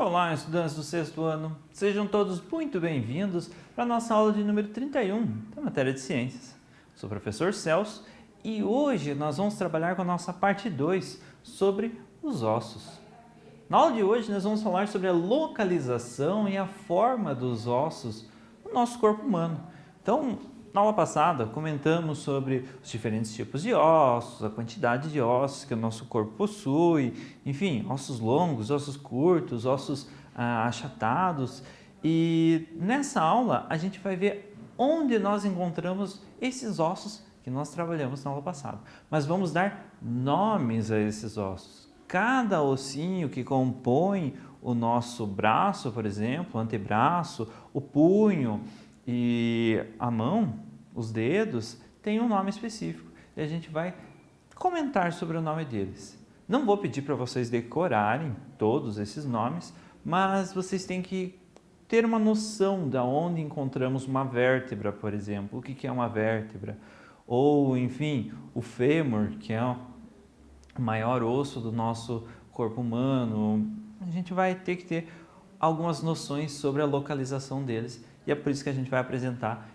Olá, estudantes do sexto ano. Sejam todos muito bem-vindos para a nossa aula de número 31 da matéria de ciências. Sou o professor Celso e hoje nós vamos trabalhar com a nossa parte 2 sobre os ossos. Na aula de hoje nós vamos falar sobre a localização e a forma dos ossos no nosso corpo humano. Então, na aula passada comentamos sobre os diferentes tipos de ossos, a quantidade de ossos que o nosso corpo possui, enfim, ossos longos, ossos curtos, ossos achatados. E nessa aula a gente vai ver onde nós encontramos esses ossos que nós trabalhamos na aula passada. Mas vamos dar nomes a esses ossos. Cada ossinho que compõe o nosso braço, por exemplo, o antebraço, o punho e a mão, os dedos, tem um nome específico e a gente vai comentar sobre o nome deles. Não vou pedir para vocês decorarem todos esses nomes, mas vocês têm que ter uma noção de onde encontramos uma vértebra, por exemplo, o que é uma vértebra, ou enfim, o fêmur, que é o maior osso do nosso corpo humano. A gente vai ter que ter algumas noções sobre a localização deles e é por isso que a gente vai apresentar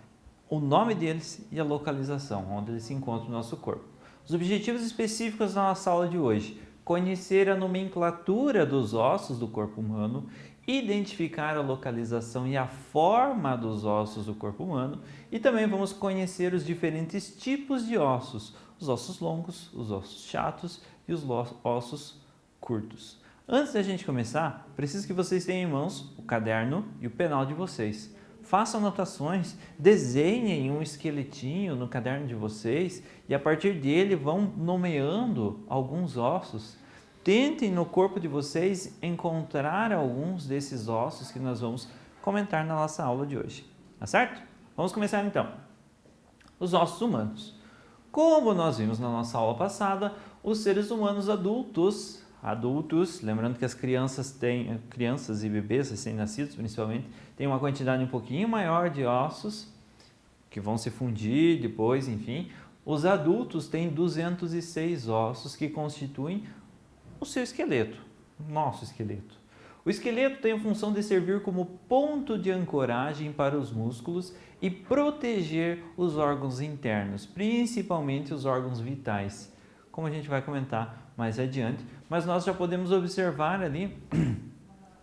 o nome deles e a localização, onde eles se encontram no nosso corpo. Os objetivos específicos da nossa aula de hoje: conhecer a nomenclatura dos ossos do corpo humano, identificar a localização e a forma dos ossos do corpo humano e também vamos conhecer os diferentes tipos de ossos, os ossos longos, os ossos chatos e os ossos curtos. Antes da gente começar, preciso que vocês tenham em mãos o caderno e o penal de vocês. Façam anotações, desenhem um esqueletinho no caderno de vocês e a partir dele vão nomeando alguns ossos. Tentem no corpo de vocês encontrar alguns desses ossos que nós vamos comentar na nossa aula de hoje. Tá certo? Vamos começar então. Os ossos humanos. Como nós vimos na nossa aula passada, os seres humanos adultos, lembrando que as crianças e bebês recém-nascidos principalmente, têm uma quantidade um pouquinho maior de ossos, que vão se fundir depois, enfim. Os adultos têm 206 ossos que constituem o seu esqueleto, o nosso esqueleto. O esqueleto tem a função de servir como ponto de ancoragem para os músculos e proteger os órgãos internos, principalmente os órgãos vitais, como a gente vai comentar mais adiante. Mas nós já podemos observar ali,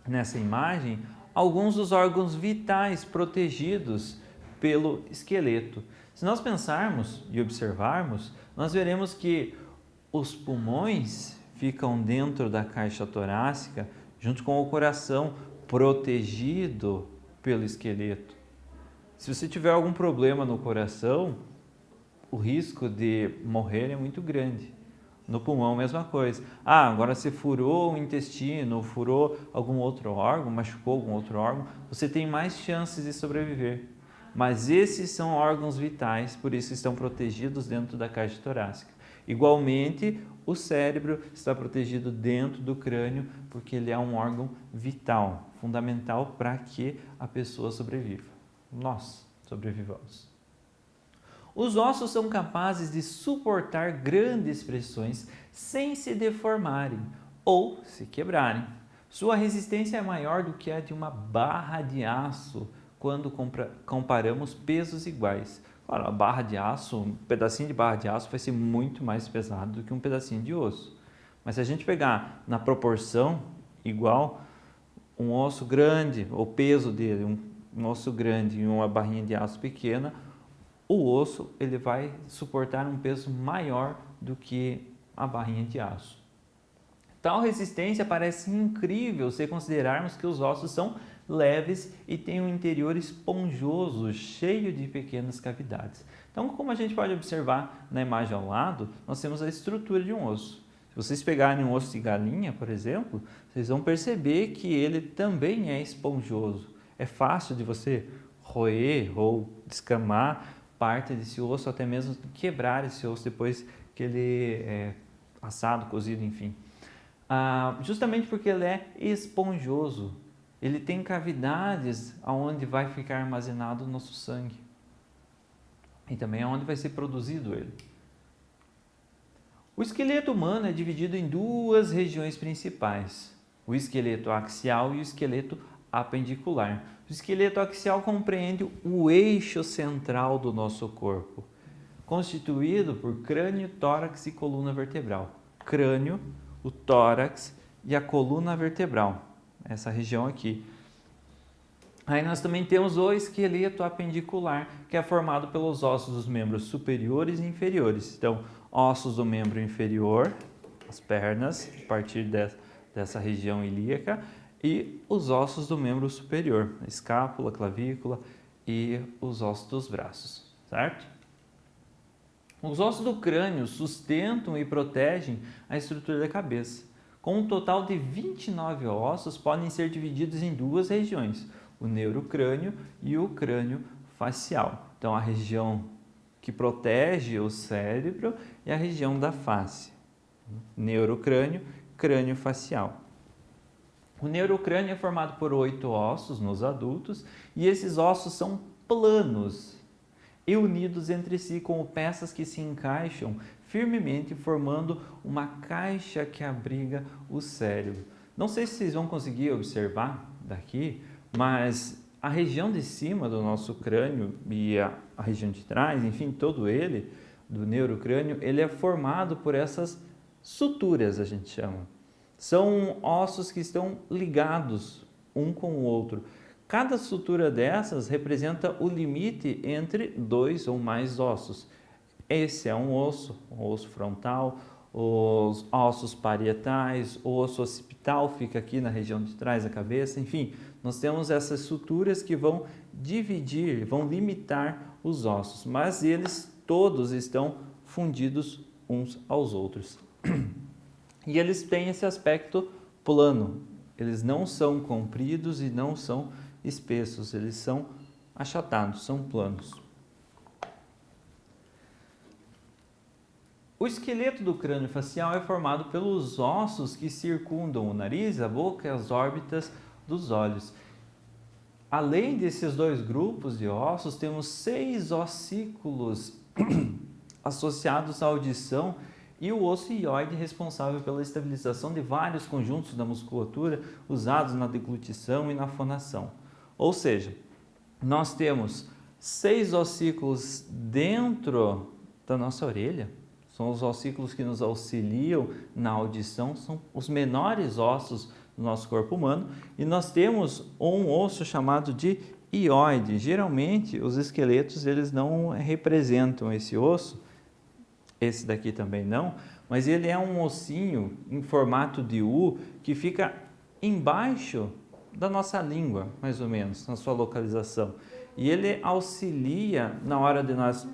nessa imagem, alguns dos órgãos vitais protegidos pelo esqueleto. Se nós pensarmos e observarmos, nós veremos que os pulmões ficam dentro da caixa torácica, junto com o coração, protegido pelo esqueleto. Se você tiver algum problema no coração, o risco de morrer é muito grande. No pulmão, mesma coisa. Agora você furou o intestino, furou algum outro órgão, machucou algum outro órgão, você tem mais chances de sobreviver. Mas esses são órgãos vitais, por isso estão protegidos dentro da caixa torácica. Igualmente, o cérebro está protegido dentro do crânio, porque ele é um órgão vital, fundamental para que a pessoa sobreviva. Nós sobrevivamos. Os ossos são capazes de suportar grandes pressões sem se deformarem ou se quebrarem. Sua resistência é maior do que a de uma barra de aço quando comparamos pesos iguais. Claro, a barra de aço, um pedacinho de barra de aço vai ser muito mais pesado do que um pedacinho de osso. Mas se a gente pegar na proporção igual, um osso grande, o peso dele, um osso grande e uma barrinha de aço pequena, o osso ele vai suportar um peso maior do que a barrinha de aço. Tal resistência parece incrível se considerarmos que os ossos são leves e têm um interior esponjoso, cheio de pequenas cavidades. Então, como a gente pode observar na imagem ao lado, nós temos a estrutura de um osso. Se vocês pegarem um osso de galinha, por exemplo, vocês vão perceber que ele também é esponjoso. É fácil de você roer ou descamar parte desse osso, até mesmo quebrar esse osso depois que ele é assado, cozido, enfim. Justamente porque ele é esponjoso, ele tem cavidades onde vai ficar armazenado o nosso sangue e também onde vai ser produzido ele. O esqueleto humano é dividido em duas regiões principais, o o esqueleto axial e o esqueleto apendicular. O esqueleto axial compreende o eixo central do nosso corpo, constituído por crânio, tórax e coluna vertebral. Crânio, o tórax e a coluna vertebral, essa região aqui. Aí nós também temos o esqueleto apendicular, que é formado pelos ossos dos membros superiores e inferiores. Então, ossos do membro inferior, as pernas, a partir dessa região ilíaca, e os ossos do membro superior, a escápula, clavícula e os ossos dos braços, certo? Os ossos do crânio sustentam e protegem a estrutura da cabeça. Com um total de 29 ossos, podem ser divididos em duas regiões, o neurocrânio e o crânio facial. Então, a região que protege o cérebro e a região da face. Neurocrânio, crânio facial. O neurocrânio é formado por 8 ossos nos adultos e esses ossos são planos e unidos entre si como peças que se encaixam firmemente, formando uma caixa que abriga o cérebro. Não sei se vocês vão conseguir observar daqui, mas a região de cima do nosso crânio e a região de trás, enfim, todo ele, do neurocrânio, ele é formado por essas suturas, a gente chama. São ossos que estão ligados um com o outro. Cada sutura dessas representa o limite entre 2 ou mais ossos. Esse é um osso frontal, os ossos parietais, o osso occipital fica aqui na região de trás da cabeça, enfim, nós temos essas suturas que vão dividir, vão limitar os ossos, mas eles todos estão fundidos uns aos outros. E eles têm esse aspecto plano, eles não são compridos e não são espessos, eles são achatados, são planos. O esqueleto do crânio facial é formado pelos ossos que circundam o nariz, a boca e as órbitas dos olhos. Além desses dois grupos de ossos, temos 6 ossículos associados à audição e o osso hioide responsável pela estabilização de vários conjuntos da musculatura usados na deglutição e na fonação. Ou seja, nós temos 6 ossículos dentro da nossa orelha, são os ossículos que nos auxiliam na audição, são os menores ossos do nosso corpo humano, e nós temos um osso chamado de hioide. Geralmente os esqueletos eles não representam esse osso, esse daqui também não, mas ele é um ossinho em formato de U que fica embaixo da nossa língua, mais ou menos, na sua localização. E ele auxilia na hora de nós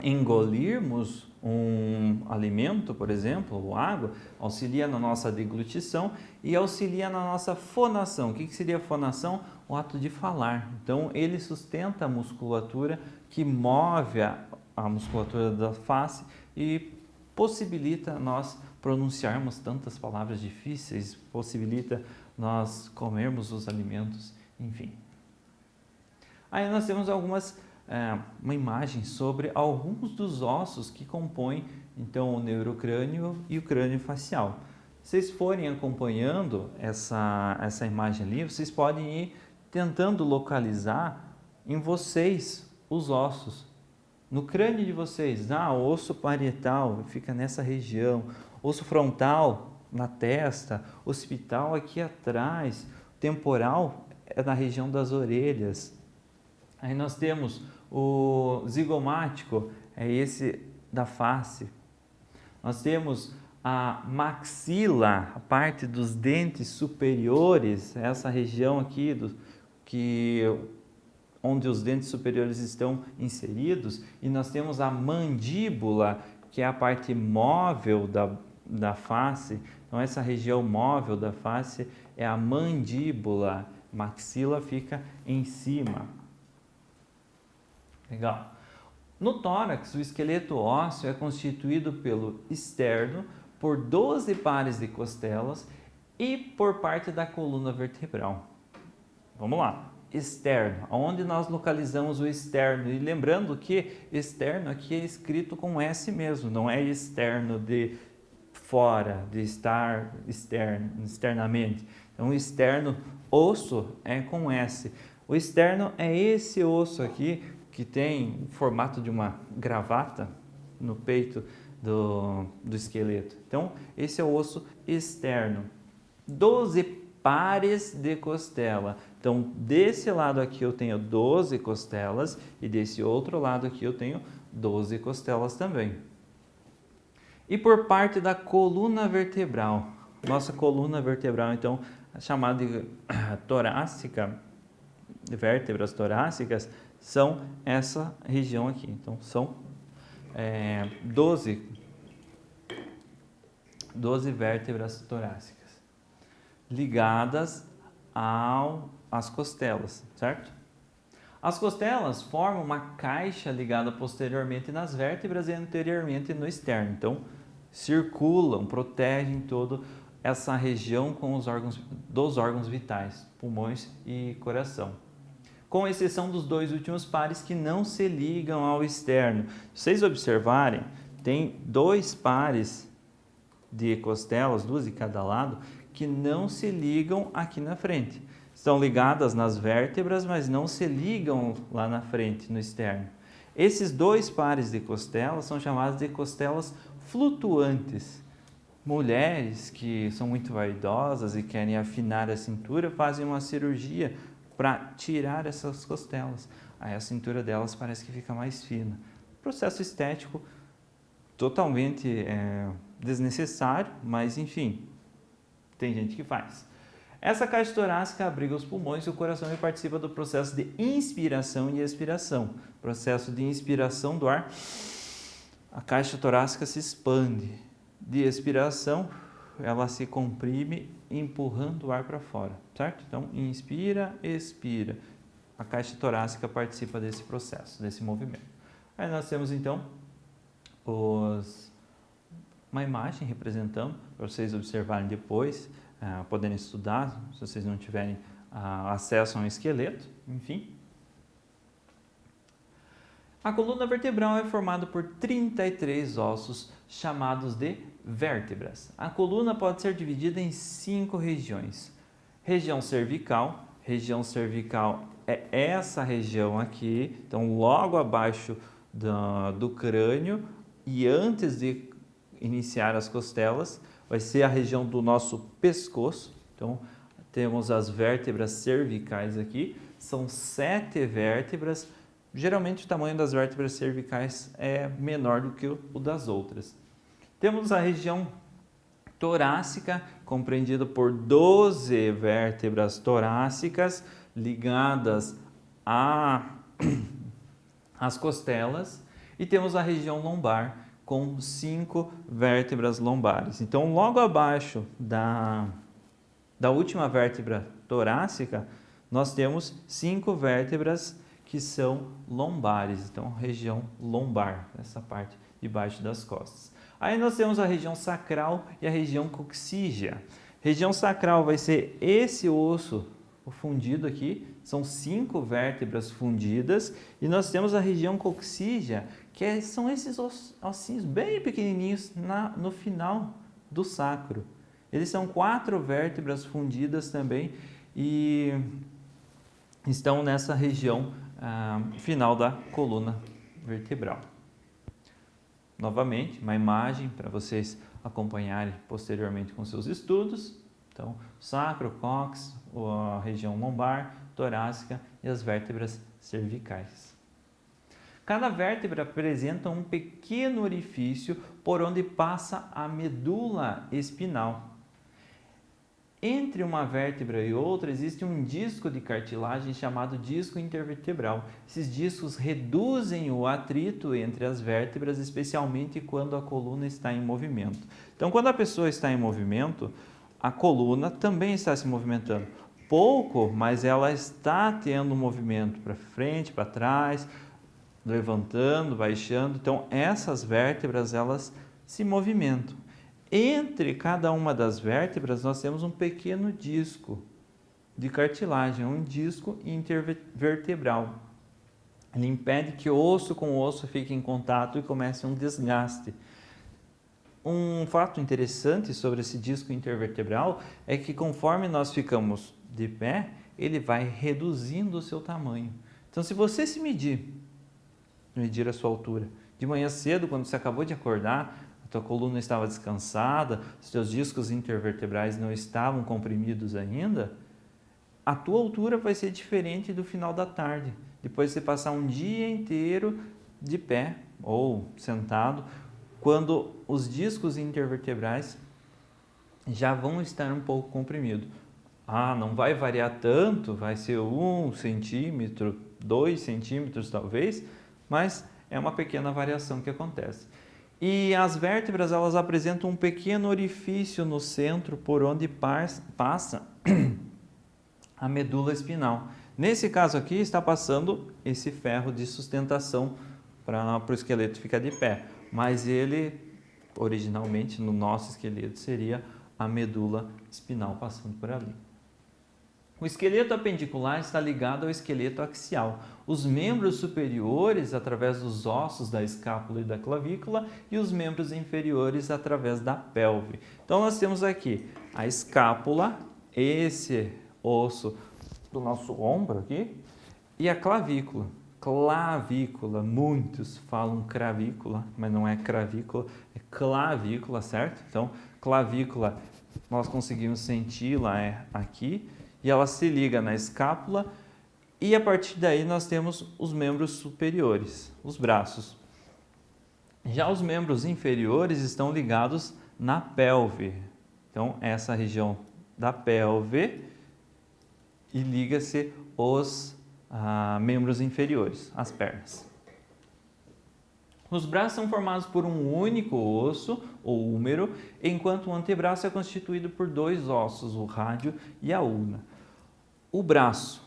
engolirmos um alimento, por exemplo, ou água, auxilia na nossa deglutição e auxilia na nossa fonação. O que seria fonação? O ato de falar. Então, ele sustenta a musculatura que move a musculatura da face e possibilita nós pronunciarmos tantas palavras difíceis, possibilita nós comermos os alimentos, enfim. Aí nós temos uma imagem sobre alguns dos ossos que compõem então o neurocrânio e o crânio facial. Se vocês forem acompanhando essa imagem ali, vocês podem ir tentando localizar em vocês os ossos. No crânio de vocês, o osso parietal fica nessa região, osso frontal na testa, occipital aqui atrás, temporal é na região das orelhas. Aí nós temos o zigomático, é esse da face. Nós temos a maxila, a parte dos dentes superiores, essa região aqui onde os dentes superiores estão inseridos, e nós temos a mandíbula, que é a parte móvel da face. Então essa região móvel da face é a mandíbula, maxila fica em cima. Legal. No tórax, o esqueleto ósseo é constituído pelo externo, por 12 pares de costelas e por parte da coluna vertebral. Vamos lá. Externo, onde nós localizamos o externo, e lembrando que externo aqui é escrito com S mesmo, não é externo de fora, de estar externamente. Então, o externo osso é com S. O externo é esse osso aqui, que tem o formato de uma gravata no peito do esqueleto. Então, esse é o osso externo. 12 pares de costela. Então, desse lado aqui eu tenho 12 costelas e desse outro lado aqui eu tenho 12 costelas também. E por parte da coluna vertebral, nossa coluna vertebral, então, chamada de torácica, vértebras torácicas, são essa região aqui. Então, são 12 vértebras torácicas ligadas às costelas, certo? As costelas formam uma caixa ligada posteriormente nas vértebras e anteriormente no externo. Então, circulam, protegem toda essa região com os dos órgãos vitais, pulmões e coração. Com exceção dos dois últimos pares que não se ligam ao externo. Se vocês observarem, tem 2 pares de costelas, 2 de cada lado, que não se ligam aqui na frente. Estão ligadas nas vértebras, mas não se ligam lá na frente, no externo. Esses 2 pares de costelas são chamados de costelas flutuantes. Mulheres que são muito vaidosas e querem afinar a cintura fazem uma cirurgia para tirar essas costelas. Aí a cintura delas parece que fica mais fina. Processo estético totalmente desnecessário, mas enfim, tem gente que faz. Essa caixa torácica abriga os pulmões e o coração e participa do processo de inspiração e expiração. Processo de inspiração do ar, a caixa torácica se expande. De expiração, ela se comprime, empurrando o ar para fora, certo? Então, inspira, expira. A caixa torácica participa desse processo, desse movimento. Aí nós temos, então, uma imagem representando, para vocês observarem depois, poderem estudar, se vocês não tiverem acesso a um esqueleto, enfim. A coluna vertebral é formada por 33 ossos chamados de vértebras. A coluna pode ser dividida em 5 regiões. Região cervical é essa região aqui, então logo abaixo do crânio e antes de iniciar as costelas, vai ser a região do nosso pescoço. Então, temos as vértebras cervicais aqui, são 7 vértebras. Geralmente o tamanho das vértebras cervicais é menor do que o das outras. Temos a região torácica, compreendida por 12 vértebras torácicas ligadas às costelas. E temos a região lombar, com 5 vértebras lombares. Então, logo abaixo da última vértebra torácica, nós temos 5 vértebras que são lombares. Então, região lombar, essa parte de baixo das costas. Aí nós temos a região sacral e a região coxígea. Região sacral vai ser esse osso fundido aqui, são 5 vértebras fundidas, e nós temos a região coxígea, que são esses ossinhos bem pequenininhos no final do sacro. Eles são 4 vértebras fundidas também e estão nessa região final da coluna vertebral. Novamente, uma imagem para vocês acompanharem posteriormente com seus estudos. Então, sacro, cóccix, a região lombar, torácica e as vértebras cervicais. Cada vértebra apresenta um pequeno orifício por onde passa a medula espinal. Entre uma vértebra e outra existe um disco de cartilagem chamado disco intervertebral. Esses discos reduzem o atrito entre as vértebras, especialmente quando a coluna está em movimento. Então, quando a pessoa está em movimento, a coluna também está se movimentando. Pouco, mas ela está tendo um movimento para frente, para trás, levantando, baixando. Então, essas vértebras, elas se movimentam. Entre cada uma das vértebras, nós temos um pequeno disco de cartilagem, um disco intervertebral. Ele impede que osso com osso fique em contato e comece um desgaste. um fato interessante sobre esse disco intervertebral é que conforme nós ficamos de pé, ele vai reduzindo o seu tamanho. Então, se você se medir a sua altura, de manhã cedo, quando você acabou de acordar, a tua coluna estava descansada, os teus discos intervertebrais não estavam comprimidos ainda, a tua altura vai ser diferente do final da tarde. Depois de você passar um dia inteiro de pé ou sentado, quando os discos intervertebrais já vão estar um pouco comprimidos. Não vai variar tanto, vai ser 1 centímetro, 2 centímetros talvez, mas é uma pequena variação que acontece. E as vértebras, elas apresentam um pequeno orifício no centro por onde passa a medula espinal. Nesse caso aqui está passando esse ferro de sustentação para o esqueleto ficar de pé, mas ele originalmente no nosso esqueleto seria a medula espinal passando por ali. O esqueleto apendicular está ligado ao esqueleto axial. Os membros superiores através dos ossos da escápula e da clavícula e os membros inferiores através da pelve. Então nós temos aqui a escápula, esse osso do nosso ombro aqui, e a clavícula. Clavícula, muitos falam cravícula, mas não é cravícula, é clavícula, certo? Então, clavícula, nós conseguimos senti-la aqui, e ela se liga na escápula, e a partir daí nós temos os membros superiores, os braços. Já os membros inferiores estão ligados na pelve. Então, essa região da pelve e liga-se os membros inferiores, as pernas. Os braços são formados por um único osso, ou húmero, enquanto o antebraço é constituído por 2 ossos, o rádio e a ulna. O braço,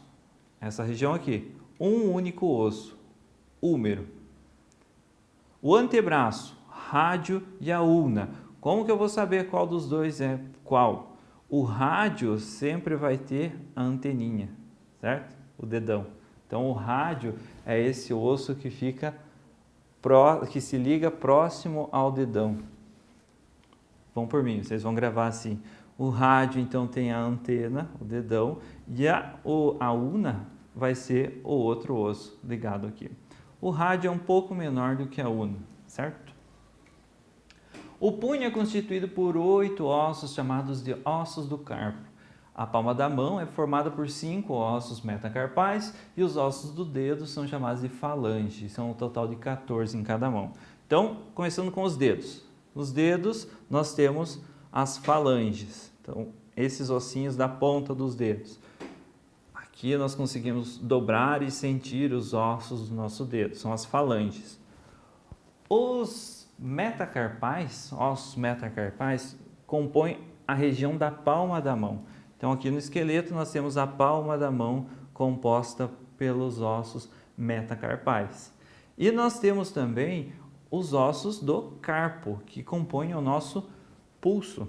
essa região aqui, um único osso, húmero. O antebraço, rádio e a ulna. Como que eu vou saber qual dos dois é qual? O rádio sempre vai ter a anteninha, certo? O dedão. Então, o rádio é esse osso que que se liga próximo ao dedão. Vão por mim, vocês vão gravar assim. O rádio, então, tem a antena, o dedão, e a ulna vai ser o outro osso ligado aqui. O rádio é um pouco menor do que a ulna, certo? O punho é constituído por 8 ossos chamados de ossos do carpo. A palma da mão é formada por 5 ossos metacarpais e os ossos do dedo são chamados de falange. São um total de 14 em cada mão. Então, começando com os dedos. Nos dedos nós temos as falanges. Então, esses ossinhos da ponta dos dedos. Aqui nós conseguimos dobrar e sentir os ossos do nosso dedo. São as falanges. Os metacarpais, ossos metacarpais, compõem a região da palma da mão. Então, aqui no esqueleto, nós temos a palma da mão composta pelos ossos metacarpais. E nós temos também os ossos do carpo, que compõem o nosso pulso.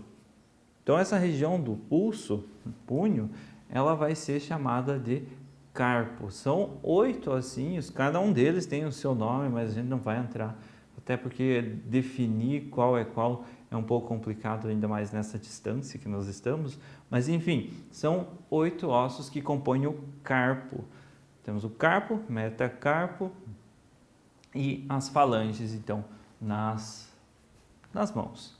Então, essa região do pulso, punho, ela vai ser chamada de carpo. São 8 ossinhos, cada um deles tem o seu nome, mas a gente não vai entrar, até porque definir qual é um pouco complicado, ainda mais nessa distância que nós estamos. Mas, enfim, são 8 ossos que compõem o carpo. Temos o carpo, metacarpo e as falanges, então, nas mãos.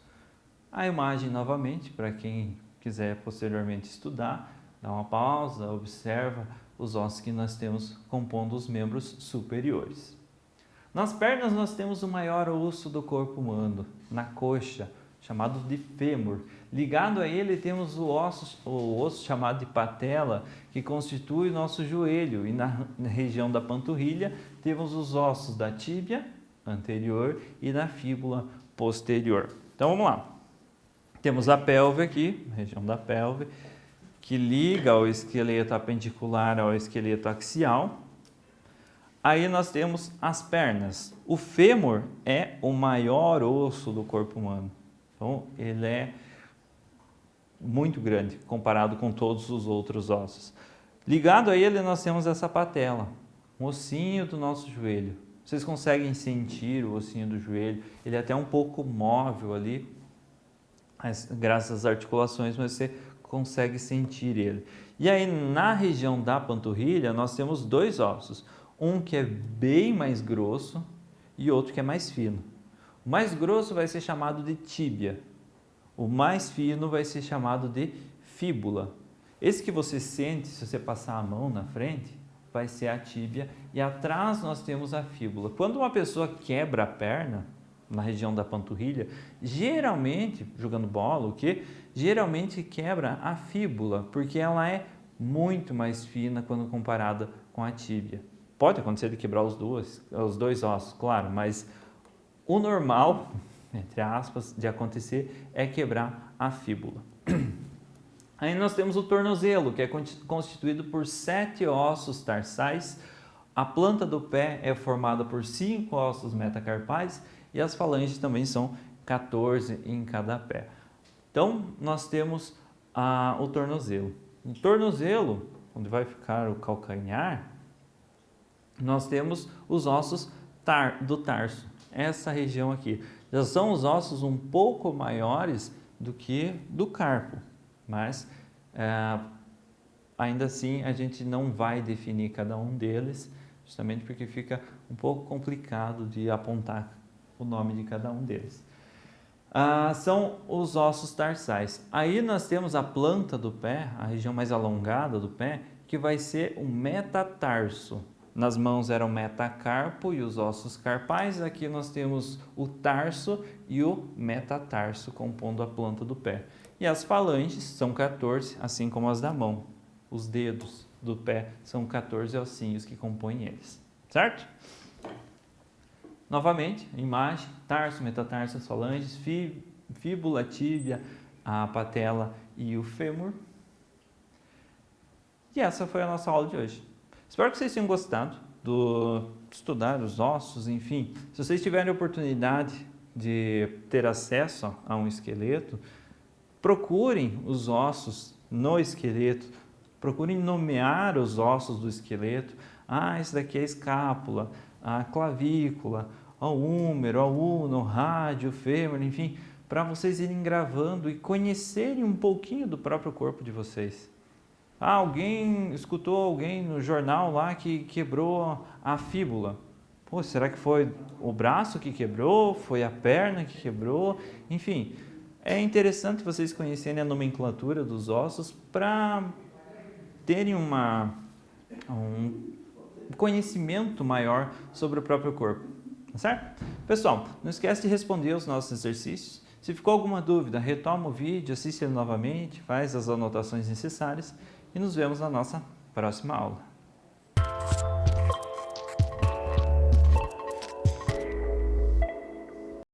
A imagem, novamente, para quem quiser posteriormente estudar, dá uma pausa, observa os ossos que nós temos compondo os membros superiores. Nas pernas nós temos o maior osso do corpo humano, na coxa, chamado de fêmur. Ligado a ele temos o osso chamado de patela, que constitui o nosso joelho, e na região da panturrilha temos os ossos da tíbia anterior e da fíbula posterior. Então vamos lá. Temos a pelve aqui, região da pelve, que liga o esqueleto apendicular ao esqueleto axial. Aí nós temos as pernas. O fêmur é o maior osso do corpo humano. Então, ele é muito grande comparado com todos os outros ossos. Ligado a ele, nós temos essa patela, um ossinho do nosso joelho. Vocês conseguem sentir o ossinho do joelho? Ele é até um pouco móvel ali, graças às articulações, você consegue sentir ele. E aí, na região da panturrilha, nós temos dois ossos. Um que é bem mais grosso e outro que é mais fino. O mais grosso vai ser chamado de tíbia. O mais fino vai ser chamado de fíbula. Esse que você sente, se você passar a mão na frente, vai ser a tíbia. E atrás nós temos a fíbula. Quando uma pessoa quebra a perna, na região da panturrilha, geralmente, jogando bola, o quê? Geralmente quebra a fíbula, porque ela é muito mais fina quando comparada com a tíbia. Pode acontecer de quebrar os dois ossos, claro, mas o normal, entre aspas, de acontecer é quebrar a fíbula. Aí nós temos o tornozelo, que é constituído por 7 ossos tarsais. A planta do pé é formada por 5 ossos metacarpais e as falanges também são 14 em cada pé. Então, nós temos o tornozelo. No tornozelo, onde vai ficar o calcanhar, nós temos os ossos do tarso. Essa região aqui. Já são os ossos um pouco maiores do que do carpo, mas ainda assim a gente não vai definir cada um deles, justamente porque fica um pouco complicado de apontar o nome de cada um deles. São os ossos tarsais. Aí nós temos a planta do pé, a região mais alongada do pé, que vai ser o metatarso. Nas mãos era o metacarpo e os ossos carpais. Aqui nós temos o tarso e o metatarso compondo a planta do pé. E as falanges são 14, assim como as da mão. Os dedos do pé são 14 ossinhos que compõem eles, certo? Novamente, imagem, tarso, metatarso, as falanges, fíbula, tíbia, a patela e o fêmur. E essa foi a nossa aula de hoje. Espero que vocês tenham gostado de estudar os ossos, enfim. Se vocês tiverem a oportunidade de ter acesso a um esqueleto, procurem os ossos no esqueleto, procurem nomear os ossos do esqueleto. Esse daqui é a escápula, a clavícula, o húmero, a una, o rádio, o fêmur, enfim, para vocês irem gravando e conhecerem um pouquinho do próprio corpo de vocês. Alguém escutou alguém no jornal lá que quebrou a fíbula. Será que foi o braço que quebrou? Foi a perna que quebrou? Enfim, é interessante vocês conhecerem a nomenclatura dos ossos para terem um conhecimento maior sobre o próprio corpo, tá certo? Pessoal, não esquece de responder os nossos exercícios. Se ficou alguma dúvida, retoma o vídeo, assiste ele novamente, faz as anotações necessárias e nos vemos na nossa próxima aula.